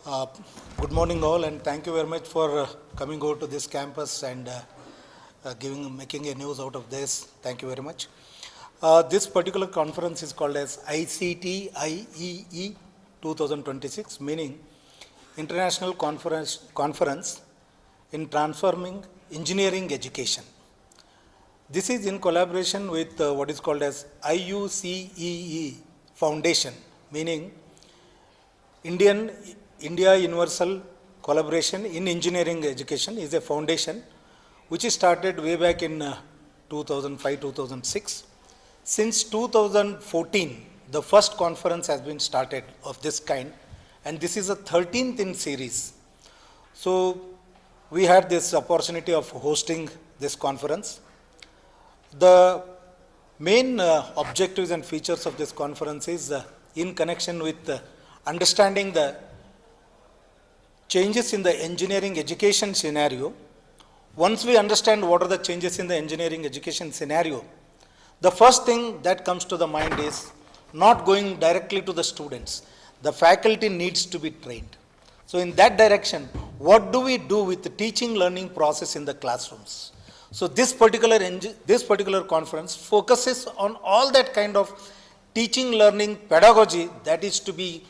Uh, Good morning all, and thank you very much for coming over to this campus and making a news out of this. Thank you very much. This particular conference is called as ICTIEE 2026, meaning International Conference in Transforming Engineering Education. This is in collaboration with what is called as IUCEE Foundation, meaning India Universal Collaboration in Engineering Education is a foundation which is started way back in 2005-2006. Since 2014, the first conference has been started of this kind, and this is the 13th in series. So we had this opportunity of hosting this conference. The main objectives and features of this conference is in connection with understanding the changes in the engineering education scenario. Once we understand what are the changes in the engineering education scenario, the first thing that comes to the mind is not going directly to the students. The faculty needs to be trained. So in that direction, what do we do with the teaching learning process in the classrooms? So this particular conference focuses on all that kind of teaching learning pedagogy that is to be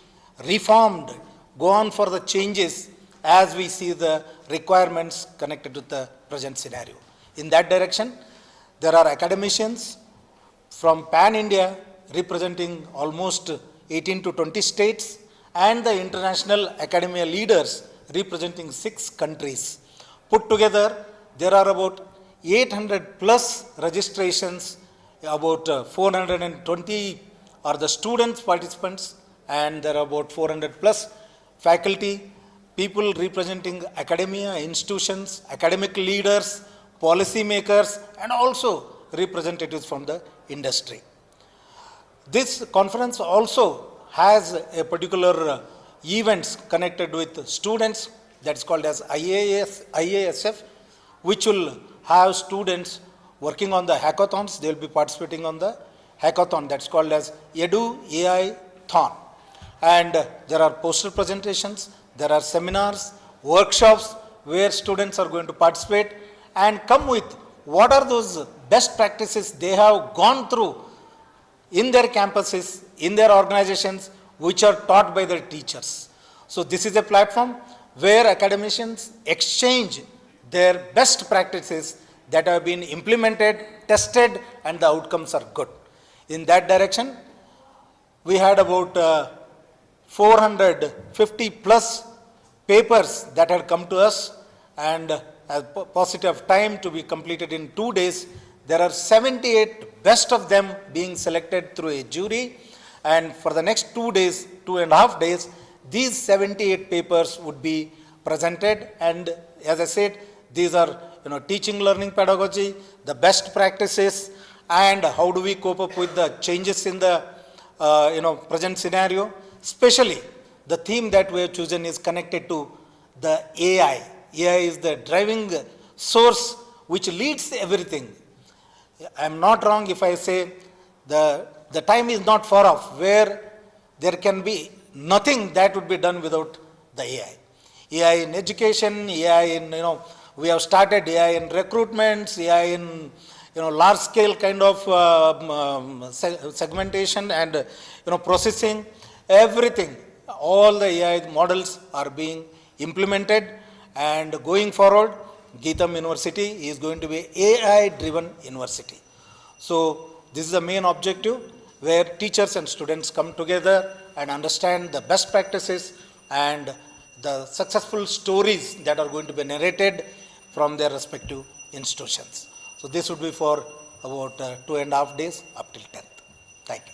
reformed, go on for the changes as we see the requirements connected to the present scenario. In that direction, there are academicians from pan-India representing almost 18 to 20 states and the international academia leaders representing 6 countries. Put together, there are about 800 plus registrations, about 420 are the students participants, and there are about 400 plus faculty, people representing academia, institutions, academic leaders, policy makers, and also representatives from the industry. This conference also has a particular events connected with students that's called as IASF, which will have students working on the hackathons. They will be participating on the hackathon that's called as Edu AI Thon. And there are poster presentations, there are seminars, workshops where students are going to participate and come with what are those best practices they have gone through in their campuses, in their organizations, which are taught by their teachers. So this is a platform where academicians exchange their best practices that have been implemented, tested, and the outcomes are good. In that direction, we had about 450 plus papers that had come to us, and as paucity of time to be completed in 2 days, there are 78 best of them being selected through a jury, and for the next 2 days, 2.5 days, these 78 papers would be presented. And as I said, these are teaching learning pedagogy, the best practices, and how do we cope up with the changes in the present scenario. Especially the theme that we have chosen is connected to the AI. AI is the driving source which leads everything. I am not wrong if I say the time is not far off where there can be nothing that would be done without the AI. AI in education, AI in, we have started AI in recruitments, AI in, large scale kind of segmentation and, processing, everything. All the AI models are being implemented, and going forward, GITAM University is going to be AI-driven university. So this is the main objective where teachers and students come together and understand the best practices and the successful stories that are going to be narrated from their respective institutions. So this would be for about 2.5 days up till 10th. Thank you.